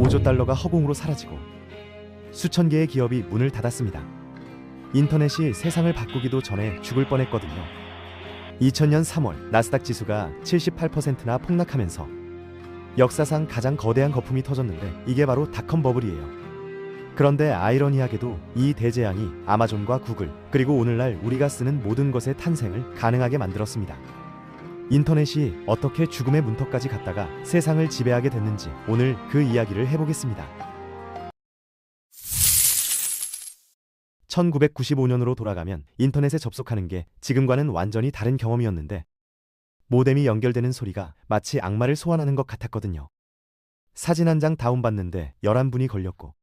5조 달러가 허공으로 사라지고 수천 개의 기업이 문을 닫았습니다. 인터넷이 세상을 바꾸기도 전에 죽을 뻔했거든요. 2000년 3월 나스닥 지수가 78%나 폭락하면서 역사상 가장 거대한 거품이 터졌는데 이게 바로 닷컴 버블이에요. 그런데 아이러니하게도 이 대재앙이 아마존과 구글 그리고 오늘날 우리가 쓰는 모든 것의 탄생을 가능하게 만들었습니다. 인터넷이 어떻게 죽음의 문턱까지 갔다가 세상을 지배하게 됐는지 오늘 그 이야기를 해보겠습니다. 1995년으로 돌아가면 인터넷에 접속하는 게 지금과는 완전히 다른 경험이었는데 모뎀이 연결되는 소리가 마치 악마를 소환하는 것 같았거든요. 사진 한 장 다운받는데 11분이 걸렸고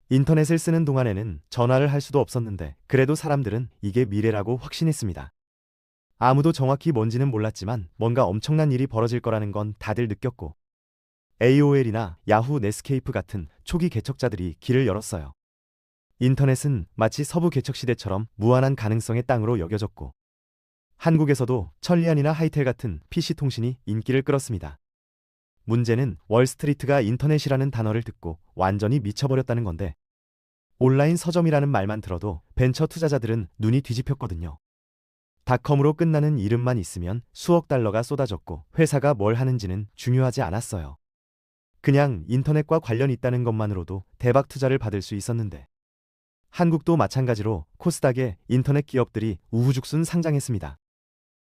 인터넷을 쓰는 동안에는 전화를 할 수도 없었는데 그래도 사람들은 이게 미래라고 확신했습니다. 아무도 정확히 뭔지는 몰랐지만 뭔가 엄청난 일이 벌어질 거라는 건 다들 느꼈고 AOL이나 야후 넷스케이프 같은 초기 개척자들이 길을 열었어요. 인터넷은 마치 서부 개척 시대처럼 무한한 가능성의 땅으로 여겨졌고 한국에서도 천리안이나 하이텔 같은 PC통신이 인기를 끌었습니다. 문제는 월스트리트가 인터넷이라는 단어를 듣고 완전히 미쳐버렸다는 건데 온라인 서점이라는 말만 들어도 벤처 투자자들은 눈이 뒤집혔거든요. 닷컴으로 끝나는 이름만 있으면 수억 달러가 쏟아졌고 회사가 뭘 하는지는 중요하지 않았어요. 그냥 인터넷과 관련 있다는 것만으로도 대박 투자를 받을 수 있었는데 한국도 마찬가지로 코스닥에 인터넷 기업들이 우후죽순 상장했습니다.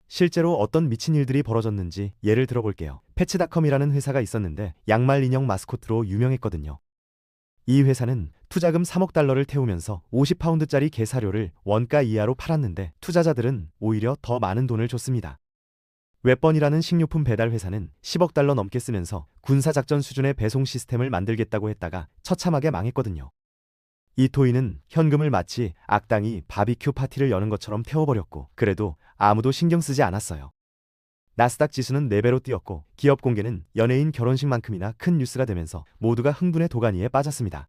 실제로 어떤 미친 일들이 벌어졌는지 예를 들어볼게요. 패치닷컴이라는 회사가 있었는데 양말 인형 마스코트로 유명했거든요. 이 회사는 투자금 3억 달러를 태우면서 50파운드짜리 개사료를 원가 이하로 팔았는데 투자자들은 오히려 더 많은 돈을 줬습니다. 웹번이라는 식료품 배달 회사는 10억 달러 넘게 쓰면서 군사작전 수준의 배송 시스템을 만들겠다고 했다가 처참하게 망했거든요. 이토이는 현금을 마치 악당이 바비큐 파티를 여는 것처럼 태워버렸고 그래도 아무도 신경 쓰지 않았어요. 나스닥 지수는 4배로 뛰었고 기업 공개는 연예인 결혼식만큼이나 큰 뉴스가 되면서 모두가 흥분의 도가니에 빠졌습니다.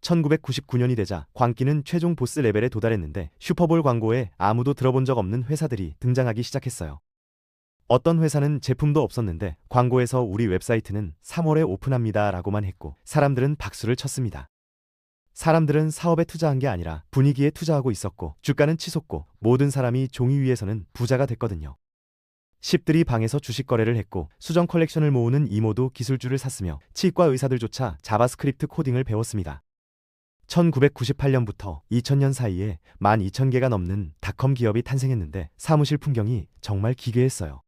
1999년이 되자 광기는 최종 보스 레벨에 도달했는데 슈퍼볼 광고에 아무도 들어본 적 없는 회사들이 등장하기 시작했어요. 어떤 회사는 제품도 없었는데 광고에서 우리 웹사이트는 3월에 오픈합니다 라고만 했고 사람들은 박수를 쳤습니다. 사람들은 사업에 투자한 게 아니라 분위기에 투자하고 있었고 주가는 치솟고 모든 사람이 종이 위에서는 부자가 됐거든요. 10들이 방에서 주식 거래를 했고 수정 컬렉션을 모으는 이모도 기술주를 샀으며 치과 의사들조차 자바스크립트 코딩을 배웠습니다. 1998년부터 2000년 사이에 12,000개가 넘는 닷컴 기업이 탄생했는데 사무실 풍경이 정말 기괴했어요.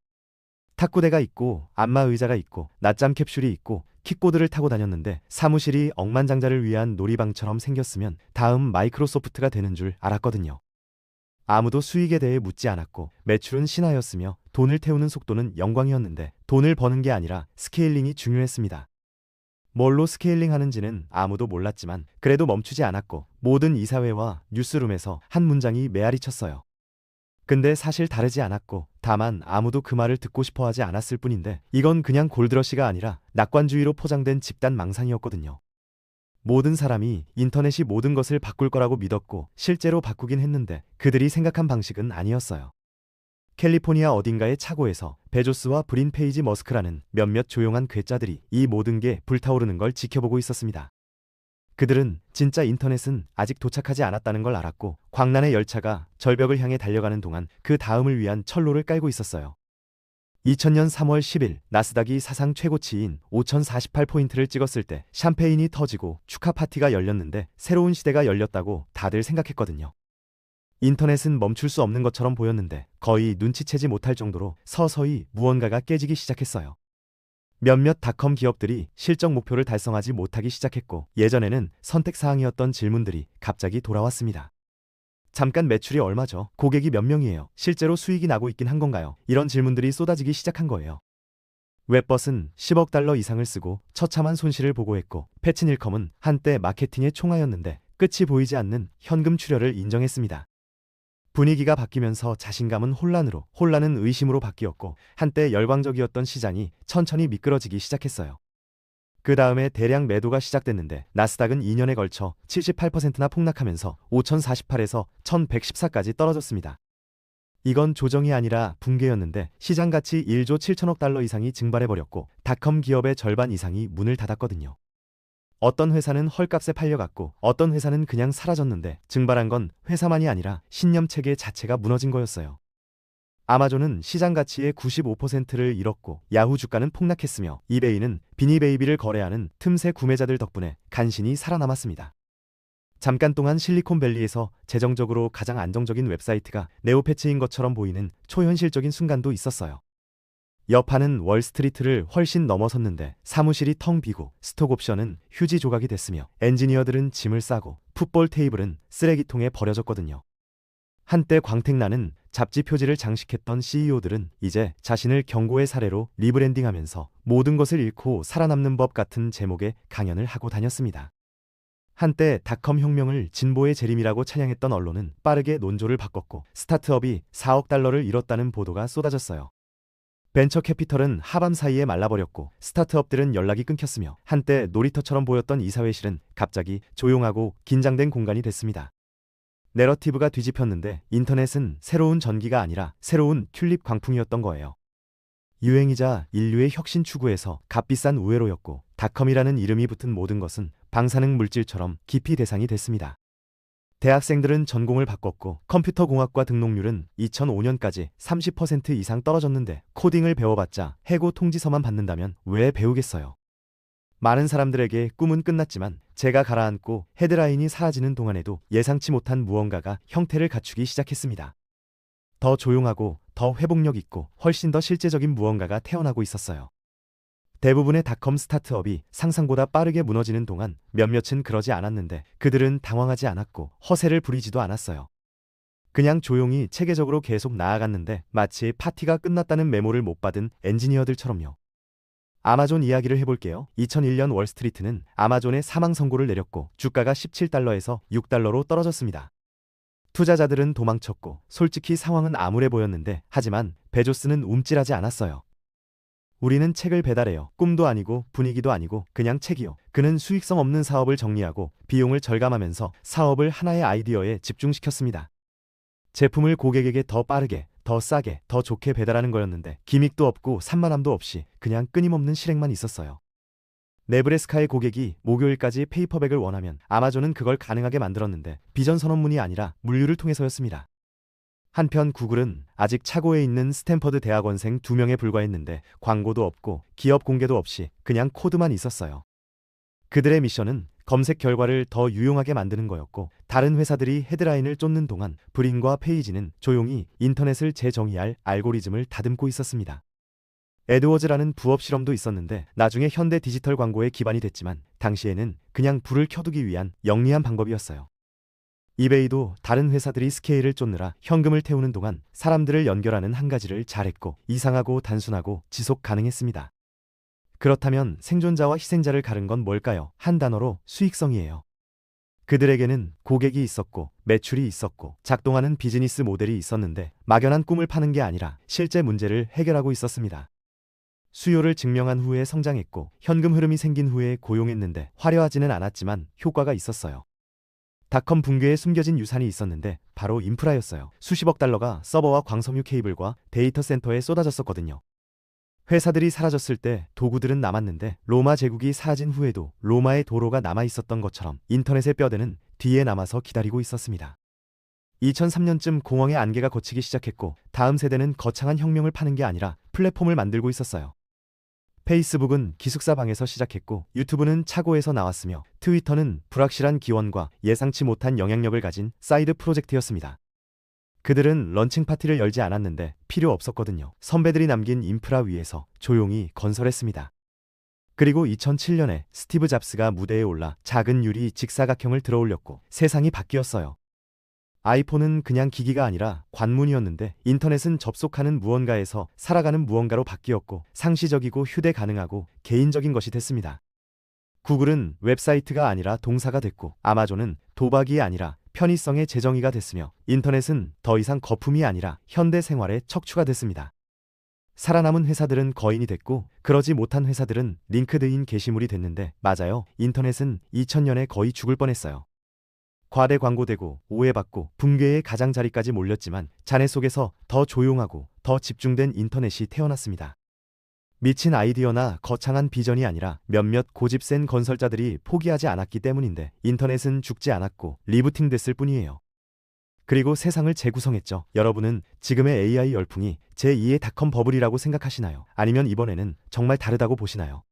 탁구대가 있고 안마 의자가 있고 낮잠 캡슐이 있고 킥보드를 타고 다녔는데 사무실이 억만장자를 위한 놀이방처럼 생겼으면 다음 마이크로소프트가 되는 줄 알았거든요. 아무도 수익에 대해 묻지 않았고 매출은 신화였으며 돈을 태우는 속도는 영광이었는데 돈을 버는 게 아니라 스케일링이 중요했습니다. 뭘로 스케일링 하는지는 아무도 몰랐지만 그래도 멈추지 않았고 모든 이사회와 뉴스룸에서 한 문장이 메아리 쳤어요. 근데 사실 다르지 않았고 다만 아무도 그 말을 듣고 싶어 하지 않았을 뿐인데 이건 그냥 골드러시가 아니라 낙관주의로 포장된 집단 망상이었거든요. 모든 사람이 인터넷이 모든 것을 바꿀 거라고 믿었고 실제로 바꾸긴 했는데 그들이 생각한 방식은 아니었어요. 캘리포니아 어딘가의 차고에서 베조스와 브린 페이지 머스크라는 몇몇 조용한 괴짜들이 이 모든 게 불타오르는 걸 지켜보고 있었습니다. 그들은 진짜 인터넷은 아직 도착하지 않았다는 걸 알았고 광란의 열차가 절벽을 향해 달려가는 동안 그 다음을 위한 철로를 깔고 있었어요. 2000년 3월 10일 나스닥이 사상 최고치인 5048포인트를 찍었을 때 샴페인이 터지고 축하 파티가 열렸는데 새로운 시대가 열렸다고 다들 생각했거든요. 인터넷은 멈출 수 없는 것처럼 보였는데 거의 눈치채지 못할 정도로 서서히 무언가가 깨지기 시작했어요. 몇몇 닷컴 기업들이 실적 목표를 달성하지 못하기 시작했고 예전에는 선택사항이었던 질문들이 갑자기 돌아왔습니다. 잠깐 매출이 얼마죠? 고객이 몇 명이에요? 실제로 수익이 나고 있긴 한 건가요? 이런 질문들이 쏟아지기 시작한 거예요. 웹벗은 10억 달러 이상을 쓰고 처참한 손실을 보고했고 패치닐컴은 한때 마케팅의 총화였는데 끝이 보이지 않는 현금 출혈을 인정했습니다. 분위기가 바뀌면서 자신감은 혼란으로, 혼란은 의심으로 바뀌었고 한때 열광적이었던 시장이 천천히 미끄러지기 시작했어요. 그 다음에 대량 매도가 시작됐는데 나스닥은 2년에 걸쳐 78%나 폭락하면서 5048에서 1114까지 떨어졌습니다. 이건 조정이 아니라 붕괴였는데 시장 가치 1조 7천억 달러 이상이 증발해버렸고 닷컴 기업의 절반 이상이 문을 닫았거든요. 어떤 회사는 헐값에 팔려갔고 어떤 회사는 그냥 사라졌는데 증발한 건 회사만이 아니라 신념 체계 자체가 무너진 거였어요. 아마존은 시장 가치의 95%를 잃었고 야후 주가는 폭락했으며 이베이는 비니베이비를 거래하는 틈새 구매자들 덕분에 간신히 살아남았습니다. 잠깐 동안 실리콘밸리에서 재정적으로 가장 안정적인 웹사이트가 네오패치인 것처럼 보이는 초현실적인 순간도 있었어요. 여파는 월스트리트를 훨씬 넘어섰는데 사무실이 텅 비고 스톡옵션은 휴지 조각이 됐으며 엔지니어들은 짐을 싸고 풋볼 테이블은 쓰레기통에 버려졌거든요. 한때 광택나는 잡지 표지를 장식했던 CEO들은 이제 자신을 경고의 사례로 리브랜딩하면서 모든 것을 잃고 살아남는 법 같은 제목의 강연을 하고 다녔습니다. 한때 닷컴 혁명을 진보의 재림이라고 찬양했던 언론은 빠르게 논조를 바꿨고 스타트업이 4억 달러를 잃었다는 보도가 쏟아졌어요. 벤처 캐피털은 하밤 사이에 말라버렸고 스타트업들은 연락이 끊겼으며 한때 놀이터처럼 보였던 이사회실은 갑자기 조용하고 긴장된 공간이 됐습니다. 내러티브가 뒤집혔는데 인터넷은 새로운 전기가 아니라 새로운 튤립 광풍이었던 거예요. 유행이자 인류의 혁신 추구에서 값비싼 우회로였고 닷컴이라는 이름이 붙은 모든 것은 방사능 물질처럼 기피 대상이 됐습니다. 대학생들은 전공을 바꿨고 컴퓨터 공학과 등록률은 2005년까지 30% 이상 떨어졌는데 코딩을 배워봤자 해고 통지서만 받는다면 왜 배우겠어요? 많은 사람들에게 꿈은 끝났지만 제가 가라앉고 헤드라인이 사라지는 동안에도 예상치 못한 무언가가 형태를 갖추기 시작했습니다. 더 조용하고 더 회복력 있고 훨씬 더 실제적인 무언가가 태어나고 있었어요. 대부분의 닷컴 스타트업이 상상보다 빠르게 무너지는 동안 몇몇은 그러지 않았는데 그들은 당황하지 않았고 허세를 부리지도 않았어요. 그냥 조용히 체계적으로 계속 나아갔는데 마치 파티가 끝났다는 메모를 못 받은 엔지니어들처럼요. 아마존 이야기를 해볼게요. 2001년 월스트리트는 아마존의 사망 선고를 내렸고 주가가 17달러에서 6달러로 떨어졌습니다. 투자자들은 도망쳤고 솔직히 상황은 암울해 보였는데 하지만 베조스는 움찔하지 않았어요. 우리는 책을 배달해요. 꿈도 아니고 분위기도 아니고 그냥 책이요. 그는 수익성 없는 사업을 정리하고 비용을 절감하면서 사업을 하나의 아이디어에 집중시켰습니다. 제품을 고객에게 더 빠르게, 더 싸게, 더 좋게 배달하는 거였는데 기믹도 없고 산만함도 없이 그냥 끊임없는 실행만 있었어요. 네브래스카의 고객이 목요일까지 페이퍼백을 원하면 아마존은 그걸 가능하게 만들었는데 비전 선언문이 아니라 물류를 통해서였습니다. 한편 구글은 아직 차고에 있는 스탠퍼드 대학원생 2명에 불과했는데 광고도 없고 기업 공개도 없이 그냥 코드만 있었어요. 그들의 미션은 검색 결과를 더 유용하게 만드는 거였고 다른 회사들이 헤드라인을 쫓는 동안 브린과 페이지는 조용히 인터넷을 재정의할 알고리즘을 다듬고 있었습니다. 에드워즈라는 부업 실험도 있었는데 나중에 현대 디지털 광고의 기반이 됐지만 당시에는 그냥 불을 켜두기 위한 영리한 방법이었어요. 이베이도 다른 회사들이 스케일을 쫓느라 현금을 태우는 동안 사람들을 연결하는 한 가지를 잘했고 이상하고 단순하고 지속 가능했습니다. 그렇다면 생존자와 희생자를 가른 건 뭘까요? 한 단어로 수익성이에요. 그들에게는 고객이 있었고 매출이 있었고 작동하는 비즈니스 모델이 있었는데 막연한 꿈을 파는 게 아니라 실제 문제를 해결하고 있었습니다. 수요를 증명한 후에 성장했고 현금 흐름이 생긴 후에 고용했는데 화려하지는 않았지만 효과가 있었어요. 닷컴 붕괴에 숨겨진 유산이 있었는데 바로 인프라였어요. 수십억 달러가 서버와 광섬유 케이블과 데이터 센터에 쏟아졌었거든요. 회사들이 사라졌을 때 도구들은 남았는데 로마 제국이 사라진 후에도 로마의 도로가 남아있었던 것처럼 인터넷의 뼈대는 뒤에 남아서 기다리고 있었습니다. 2003년쯤 공황의 안개가 걷히기 시작했고 다음 세대는 거창한 혁명을 파는 게 아니라 플랫폼을 만들고 있었어요. 페이스북은 기숙사 방에서 시작했고 유튜브는 차고에서 나왔으며 트위터는 불확실한 기원과 예상치 못한 영향력을 가진 사이드 프로젝트였습니다. 그들은 런칭 파티를 열지 않았는데 필요 없었거든요. 선배들이 남긴 인프라 위에서 조용히 건설했습니다. 그리고 2007년에 스티브 잡스가 무대에 올라 작은 유리 직사각형을 들어올렸고 세상이 바뀌었어요. 아이폰은 그냥 기기가 아니라 관문이었는데 인터넷은 접속하는 무언가에서 살아가는 무언가로 바뀌었고 상시적이고 휴대 가능하고 개인적인 것이 됐습니다. 구글은 웹사이트가 아니라 동사가 됐고 아마존은 도박이 아니라 편의성의 재정의가 됐으며 인터넷은 더 이상 거품이 아니라 현대 생활의 척추가 됐습니다. 살아남은 회사들은 거인이 됐고 그러지 못한 회사들은 링크드인 게시물이 됐는데 맞아요. 인터넷은 2000년에 거의 죽을 뻔했어요. 과대 광고되고 오해받고 붕괴의 가장자리까지 몰렸지만 잔해 속에서 더 조용하고 더 집중된 인터넷이 태어났습니다. 미친 아이디어나 거창한 비전이 아니라 몇몇 고집센 건설자들이 포기하지 않았기 때문인데 인터넷은 죽지 않았고 리부팅 됐을 뿐이에요. 그리고 세상을 재구성했죠. 여러분은 지금의 AI 열풍이 제2의 닷컴 버블이라고 생각하시나요? 아니면 이번에는 정말 다르다고 보시나요?